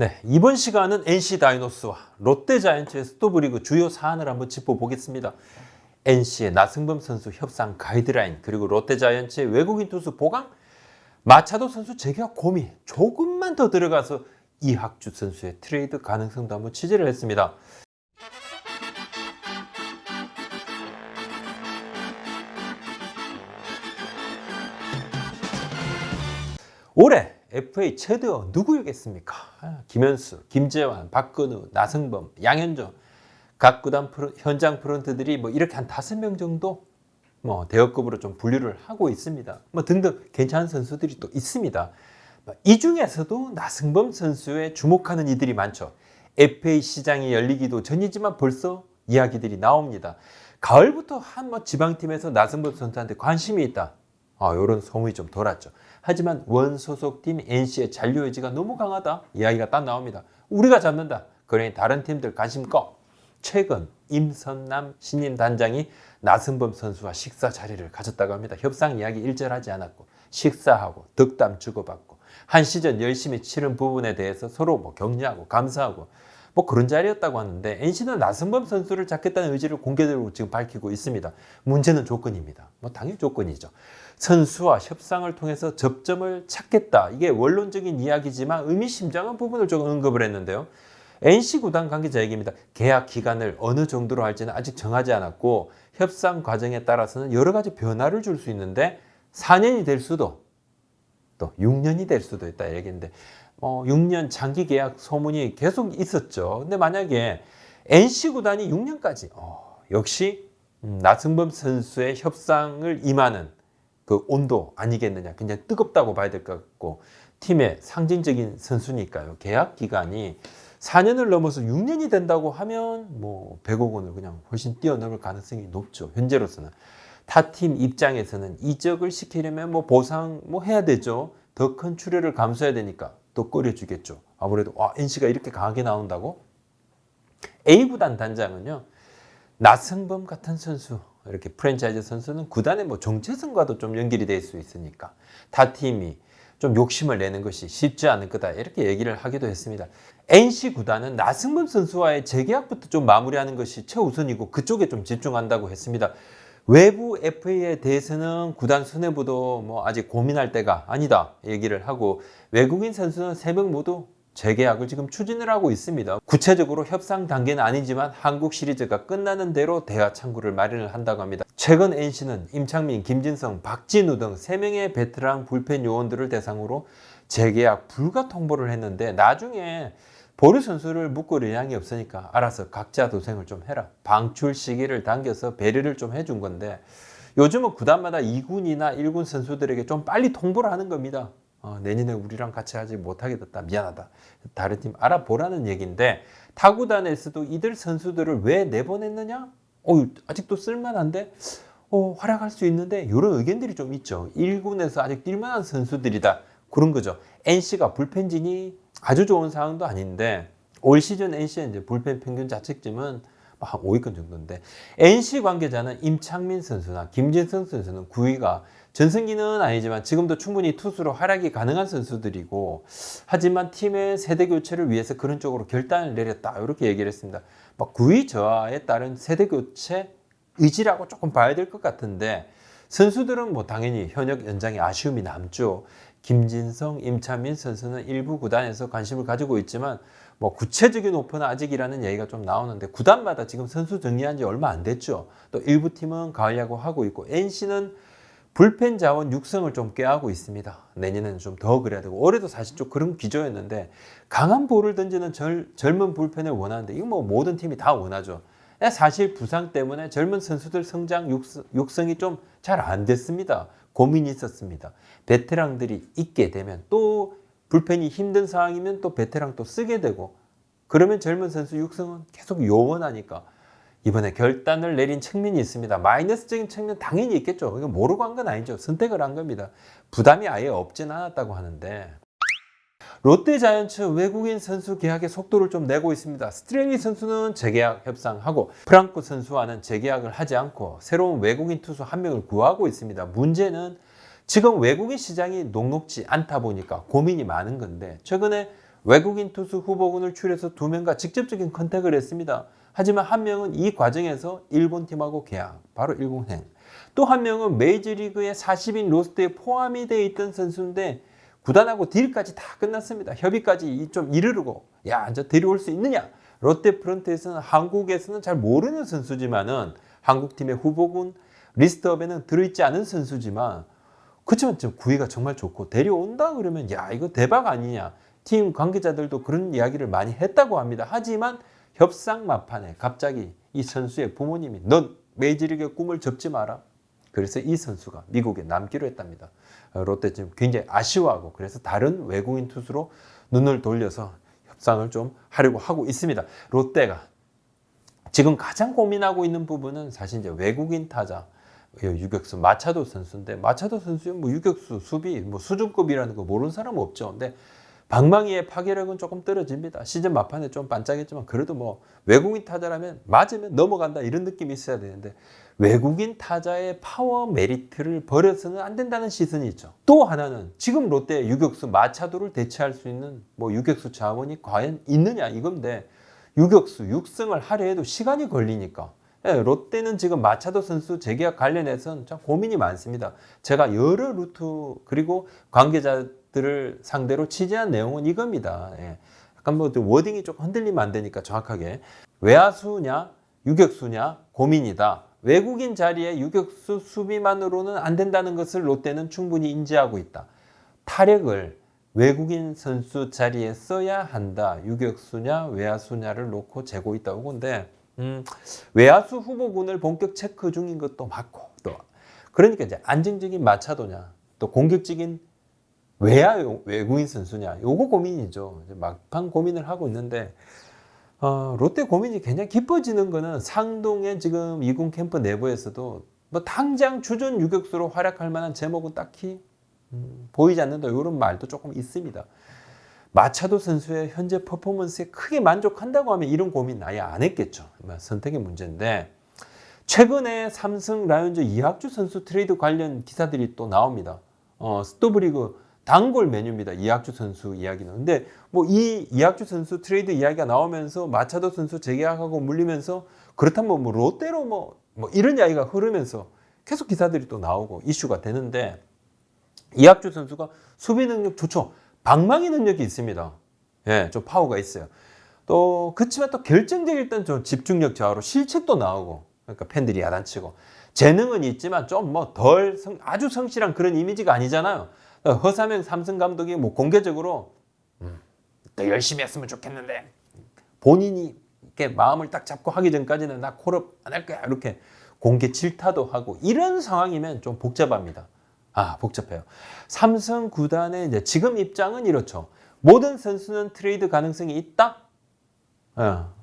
네, 이번 시간은 NC 다이노스와 롯데자이언츠의 스토브리그 주요 사안을 한번 짚어보겠습니다. NC의 나승범 선수 협상 가이드라인, 그리고 롯데자이언츠의 외국인 투수 보강, 마차도 선수 재계약 고민, 조금만 더 들어가서 이학주 선수의 트레이드 가능성도 한번 취재를 했습니다. 올해 FA 최대어 누구이겠습니까? 김현수, 김재환, 박근우, 나승범, 양현종, 각 구단 현장 프런트들이 이렇게 한 5명 정도 대여급으로 좀 분류를 하고 있습니다. 등등 괜찮은 선수들이 또 있습니다. 이 중에서도 나승범 선수에 주목하는 이들이 많죠. FA 시장이 열리기도 전이지만 벌써 이야기들이 나옵니다. 가을부터 한 지방팀에서 나승범 선수한테 관심이 있다. 이런 소문이 좀 돌았죠. 하지만 원소속팀 NC의 잔류 의지가 너무 강하다. 이야기가 딱 나옵니다. 우리가 잡는다. 그러니 다른 팀들 관심 꺼. 최근 임선남 신임 단장이 나승범 선수와 식사 자리를 가졌다고 합니다. 협상 이야기 일절하지 않았고 식사하고 덕담 주고받고 한 시즌 열심히 치른 부분에 대해서 서로 격려하고 감사하고 그런 자리였다고 하는데 NC는 나승범 선수를 잡겠다는 의지를 공개적으로 지금 밝히고 있습니다. 문제는 조건입니다. 당연히 조건이죠. 선수와 협상을 통해서 접점을 찾겠다. 이게 원론적인 이야기지만 의미심장한 부분을 좀 언급을 했는데요. NC 구단 관계자 얘기입니다. 계약 기간을 어느 정도로 할지는 아직 정하지 않았고 협상 과정에 따라서는 여러 가지 변화를 줄 수 있는데 4년이 될 수도 또 6년이 될 수도 있다 얘기인데 6년 장기 계약 소문이 계속 있었죠. 근데 만약에 NC 구단이 6년까지 역시 나승범 선수의 협상을 임하는 그 온도 아니겠느냐. 그냥 뜨겁다고 봐야 될 것 같고 팀의 상징적인 선수니까요. 계약 기간이 4년을 넘어서 6년이 된다고 하면 100억 원을 그냥 훨씬 뛰어넘을 가능성이 높죠. 현재로서는. 타 팀 입장에서는 이적을 시키려면 보상 해야 되죠. 더 큰 출혈을 감수해야 되니까 또 꺼려주겠죠. 아무래도 NC가 이렇게 강하게 나온다고? A구단 단장은요. 나승범 같은 선수, 이렇게 프랜차이즈 선수는 구단의 정체성과도 좀 연결이 될 수 있으니까 타 팀이 좀 욕심을 내는 것이 쉽지 않을 거다 이렇게 얘기를 하기도 했습니다. NC 구단은 나승범 선수와의 재계약부터 좀 마무리하는 것이 최우선이고 그쪽에 좀 집중한다고 했습니다. 외부 FA에 대해서는 구단 수뇌부도 아직 고민할 때가 아니다 얘기를 하고 외국인 선수는 3명 모두 재계약을 지금 추진을 하고 있습니다. 구체적으로 협상 단계는 아니지만 한국 시리즈가 끝나는 대로 대화 창구를 마련을 한다고 합니다. 최근 NC는 임창민, 김진성, 박진우 등 3명의 베테랑 불펜 요원들을 대상으로 재계약 불가 통보를 했는데 나중에 보류 선수를 묶을 의향이 없으니까 알아서 각자 도생을 좀 해라. 방출 시기를 당겨서 배려를 좀 해준 건데 요즘은 구단마다 2군이나 1군 선수들에게 좀 빨리 통보를 하는 겁니다. 내년에 우리랑 같이 하지 못하게 됐다. 미안하다. 다른 팀 알아보라는 얘기인데 타구단에서도 이들 선수들을 왜 내보냈느냐? 아직도 쓸만한데? 활약할 수 있는데? 이런 의견들이 좀 있죠. 1군에서 아직 뛸만한 선수들이다. 그런 거죠. NC가 불펜진이 아주 좋은 상황도 아닌데 올 시즌 NC의 이제 불펜 평균 자책점은 한 5위권 정도인데 NC 관계자는 임창민 선수나 김진성 선수는 9위가 전성기는 아니지만 지금도 충분히 투수로 활약이 가능한 선수들이고 하지만 팀의 세대 교체를 위해서 그런 쪽으로 결단을 내렸다 이렇게 얘기를 했습니다. 9위 저하에 따른 세대 교체 의지라고 조금 봐야 될 것 같은데 선수들은 당연히 현역 연장에 아쉬움이 남죠. 김진성, 임창민 선수는 일부 구단에서 관심을 가지고 있지만 구체적인 오퍼는 아직이라는 얘기가 좀 나오는데 구단마다 지금 선수 정리한 지 얼마 안 됐죠. 또 일부 팀은 가을 야구 하고 있고 NC는 불펜 자원 육성을 좀 꾀하고 있습니다. 내년에는 좀 더 그래야 되고 올해도 사실 좀 그런 기조였는데 강한 볼을 던지는 젊은 불펜을 원하는데 이거 모든 팀이 다 원하죠. 사실 부상 때문에 젊은 선수들 성장 육성이 좀 잘 안 됐습니다. 고민이 있었습니다. 베테랑들이 있게 되면 또 불펜이 힘든 상황이면 또 베테랑 또 쓰게 되고 그러면 젊은 선수 육성은 계속 요원하니까 이번에 결단을 내린 측면이 있습니다. 마이너스적인 측면 당연히 있겠죠. 이거 모르고 한 건 아니죠. 선택을 한 겁니다. 부담이 아예 없진 않았다고 하는데 롯데자이언츠 외국인 선수 계약의 속도를 좀 내고 있습니다. 스트레일리 선수는 재계약 협상하고 프랑코 선수와는 재계약을 하지 않고 새로운 외국인 투수 1명을 구하고 있습니다. 문제는 지금 외국인 시장이 녹록지 않다 보니까 고민이 많은 건데 최근에 외국인 투수 후보군을 추려서 2명과 직접적인 컨택을 했습니다. 하지만 한 명은 이 과정에서 일본 팀하고 계약, 바로 일본행. 또 한 명은 메이저리그의 40인 로스터에 포함이 되어 있던 선수인데 구단하고 딜까지 다 끝났습니다. 협의까지 좀 이르르고 야, 이제 데려올 수 있느냐? 롯데 프런트에서는 한국에서는 잘 모르는 선수지만은 한국팀의 후보군 리스트업에는 들어있지 않은 선수지만 그렇지만 좀 구위가 정말 좋고 데려온다 그러면 야, 이거 대박 아니냐? 팀 관계자들도 그런 이야기를 많이 했다고 합니다. 하지만 협상 막판에 갑자기 이 선수의 부모님이 넌 메이저리그의 꿈을 접지 마라. 그래서 이 선수가 미국에 남기로 했답니다. 롯데 지금 굉장히 아쉬워하고 그래서 다른 외국인 투수로 눈을 돌려서 협상을 좀 하려고 하고 있습니다. 롯데가 지금 가장 고민하고 있는 부분은 사실 이제 외국인 타자 유격수 마차도 선수인데 마차도 선수는 뭐 유격수 수비 뭐 수준급이라는 거 모르는 사람은 없죠. 근데 방망이의 파괴력은 조금 떨어집니다. 시즌 막판에 좀 반짝했지만 그래도 뭐 외국인 타자라면 맞으면 넘어간다 이런 느낌이 있어야 되는데 외국인 타자의 파워 메리트를 버려서는 안 된다는 시선이 있죠. 또 하나는 지금 롯데 유격수 마차도를 대체할 수 있는 뭐 유격수 자원이 과연 있느냐 이건데 유격수 육성을 하려 해도 시간이 걸리니까 롯데는 지금 마차도 선수 재계약 관련해서는 참 고민이 많습니다. 제가 여러 루트 그리고 관계자들을 상대로 취재한 내용은 이겁니다. 약간 뭐 워딩이 조금 흔들리면 안 되니까 정확하게 외야수냐 유격수냐 고민이다. 외국인 자리에 유격수 수비만으로는 안 된다는 것을 롯데는 충분히 인지하고 있다. 타력을 외국인 선수 자리에 써야 한다. 유격수냐 외야수냐를 놓고 재고 있다고 보는데 외야수 후보군을 본격 체크 중인 것도 맞고 또 그러니까 이제 안정적인 마차도냐 또 공격적인 외국인 선수냐 요거 고민이죠. 이제 막판 고민을 하고 있는데 롯데 고민이 굉장히 깊어지는 거는 상동의 지금 2군 캠프 내부에서도 뭐 당장 주전 유격수로 활약할 만한 제목은 딱히 보이지 않는다 이런 말도 조금 있습니다. 마차도 선수의 현재 퍼포먼스에 크게 만족한다고 하면 이런 고민 아예 안 했겠죠. 선택의 문제인데 최근에 삼성 라이온즈 이학주 선수 트레이드 관련 기사들이 또 나옵니다. 스토브리그 단골 메뉴입니다. 이학주 선수 이야기는. 근데 뭐 이 이학주 선수 트레이드 이야기가 나오면서 마차도 선수 재계약하고 물리면서 그렇다면 뭐 롯데로 뭐 이런 이야기가 흐르면서 계속 기사들이 또 나오고 이슈가 되는데 이학주 선수가 수비 능력 좋죠. 방망이 능력이 있습니다. 예, 좀 파워가 있어요. 또 그렇지만 또 결정적일 땐 좀 집중력 저하로 실책도 나오고 그러니까 팬들이 야단치고 재능은 있지만 좀 뭐 덜 아주 성실한 그런 이미지가 아니잖아요. 허삼영 삼성 감독이 뭐 공개적으로 더 열심히 했으면 좋겠는데 본인이 이렇게 마음을 딱 잡고 하기 전까지는 나 콜업 안 할 거야 이렇게 공개 질타도 하고 이런 상황이면 좀 복잡합니다. 복잡해요. 삼성 구단의 이제 지금 입장은 이렇죠. 모든 선수는 트레이드 가능성이 있다.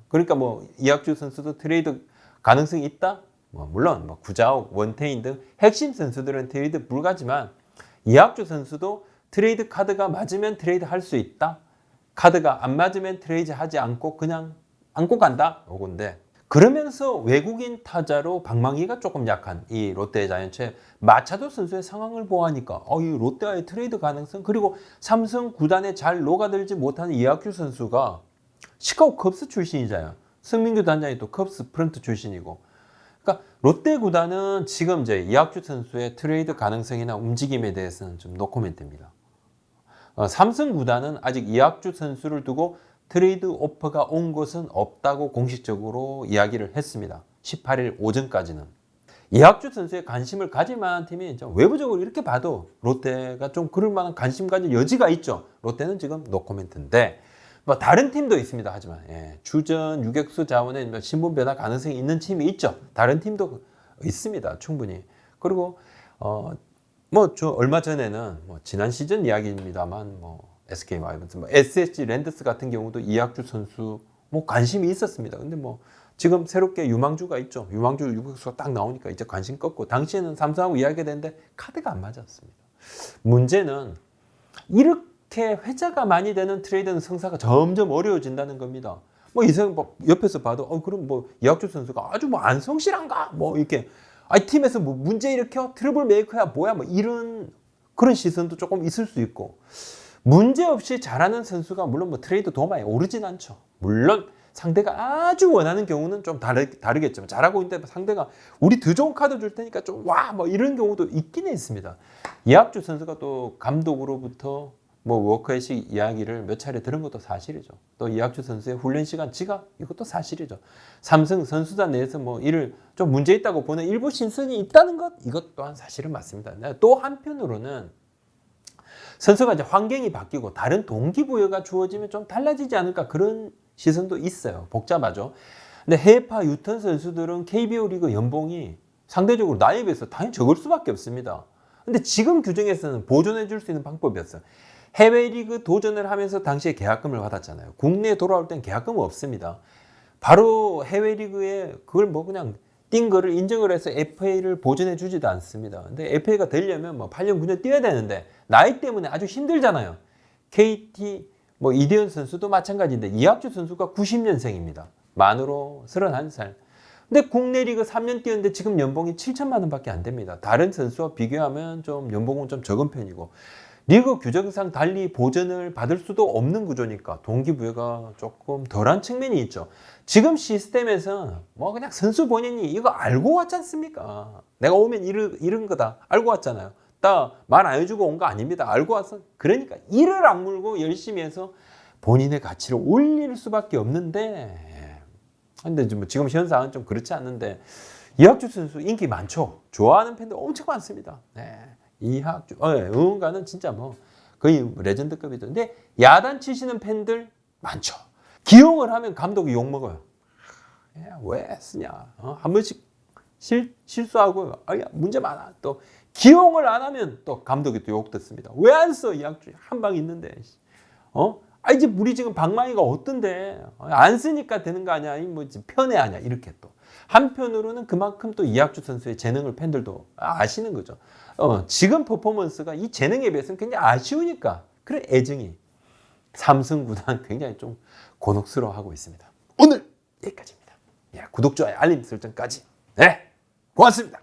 그러니까 뭐 이학주 선수도 트레이드 가능성이 있다. 물론 뭐 구자욱, 원태인 등 핵심 선수들은 트레이드 불가지만 이학주 선수도 트레이드 카드가 맞으면 트레이드 할 수 있다. 카드가 안 맞으면 트레이드 하지 않고 그냥 안고 간다. 요건데 그러면서 외국인 타자로 방망이가 조금 약한 이 롯데 자이언츠의 마차도 선수의 상황을 보아하니까 이 롯데와의 트레이드 가능성 그리고 삼성 구단에 잘 녹아들지 못하는 이학주 선수가 시카고 컵스 출신이잖아요. 승민규 단장이 또 컵스 프런트 출신이고 그러니까 롯데 구단은 지금 이제 이학주 선수의 트레이드 가능성이나 움직임에 대해서는 좀 노코멘트입니다. 삼성 구단은 아직 이학주 선수를 두고 트레이드 오퍼가 온 것은 없다고 공식적으로 이야기를 했습니다. 18일 오전까지는. 이학주 선수의 관심을 가질 만한 팀이 외부적으로 이렇게 봐도 롯데가 좀 그럴 만한 관심 가질 여지가 있죠. 롯데는 지금 노코멘트인데 뭐 다른 팀도 있습니다. 하지만 주전 유격수 자원에 신분 변화 가능성이 있는 팀이 있죠. 다른 팀도 있습니다. 충분히. 그리고 뭐 저 얼마 전에는 뭐 지난 시즌 이야기입니다만 뭐 SK 와이번스, SSG 랜더스 같은 경우도 이학주 선수 뭐 관심이 있었습니다. 근데 뭐 지금 새롭게 유망주가 있죠. 유망주 유격수가 딱 나오니까 이제 관심 꺾고 당시에는 삼성하고 이야기가 됐는데 카드가 안 맞았습니다. 문제는 이렇게 회자가 많이 되는 트레이드는 성사가 점점 어려워진다는 겁니다. 뭐 이상 옆에서 봐도 그럼 뭐 이학주 선수가 아주 뭐 안 성실한가 뭐 이렇게 팀에서 뭐 문제 일으켜 트러블 메이커야 뭐야 뭐 이런 그런 시선도 조금 있을 수 있고. 문제없이 잘하는 선수가 물론 뭐 트레이드 도마에 오르진 않죠. 물론 상대가 아주 원하는 경우는 좀 다르겠지만 잘하고 있는데 상대가 우리 더 좋은 카드 줄 테니까 좀 와 뭐 이런 경우도 있기는 있습니다. 이학주 선수가 또 감독으로부터 뭐 워크의식 이야기를 몇 차례 들은 것도 사실이죠. 또 이학주 선수의 훈련 시간 지각 이것도 사실이죠. 삼성 선수단 내에서 뭐 이를 좀 문제 있다고 보는 일부 신선이 있다는 것 이것 또한 사실은 맞습니다. 또 한편으로는 선수가 이제 환경이 바뀌고 다른 동기부여가 주어지면 좀 달라지지 않을까 그런 시선도 있어요. 복잡하죠. 근데 해외파 유턴 선수들은 KBO 리그 연봉이 상대적으로 나이에 비해서 당연히 적을 수밖에 없습니다. 근데 지금 규정에서는 보존해 줄 수 있는 방법이었어요. 해외 리그 도전을 하면서 당시에 계약금을 받았잖아요. 국내에 돌아올 땐 계약금은 없습니다. 바로 해외 리그에 그걸 뭐 그냥 띈 거를 인정을 해서 FA를 보존해 주지도 않습니다. 근데 FA가 되려면 뭐 8년, 9년 뛰어야 되는데 나이 때문에 아주 힘들잖아요. KT 뭐 이대현 선수도 마찬가지인데 이학주 선수가 90년생입니다. 만으로 31살. 근데 국내 리그 3년 뛰었는데 지금 연봉이 7천만 원밖에 안 됩니다. 다른 선수와 비교하면 좀 연봉은 좀 적은 편이고 리그 규정상 달리 보전을 받을 수도 없는 구조니까 동기부여가 조금 덜한 측면이 있죠. 지금 시스템에서 뭐 그냥 선수 본인이 이거 알고 왔지 않습니까? 내가 오면 이런 거다 알고 왔잖아요. 딱 말 안 해주고 온 거 아닙니다. 알고 왔어. 그러니까 이를 악물고 열심히 해서 본인의 가치를 올릴 수밖에 없는데 근데 뭐 지금 현상은 좀 그렇지 않는데 이학주 선수 인기 많죠. 좋아하는 팬들 엄청 많습니다. 네. 이학주 응원가는 진짜 뭐 거의 레전드급이죠. 근데 야단 치시는 팬들 많죠. 기용을 하면 감독이 욕먹어요. 왜 쓰냐. 한 번씩 실수하고 문제 많아. 또 기용을 안 하면 또 감독이 또 욕 듣습니다. 왜 안 써? 이학주 한 방 있는데. 이제 우리 지금 방망이가 어떤데 안 쓰니까 되는 거 아니야? 뭐 편애하냐? 이렇게 또 한편으로는 그만큼 또 이학주 선수의 재능을 팬들도 아시는 거죠. 지금 퍼포먼스가 이 재능에 비해서는 굉장히 아쉬우니까 그런 애증이 삼성 구단 굉장히 좀 곤혹스러워하고 있습니다. 오늘 여기까지입니다. 구독, 좋아요, 알림 설정까지. 네, 고맙습니다.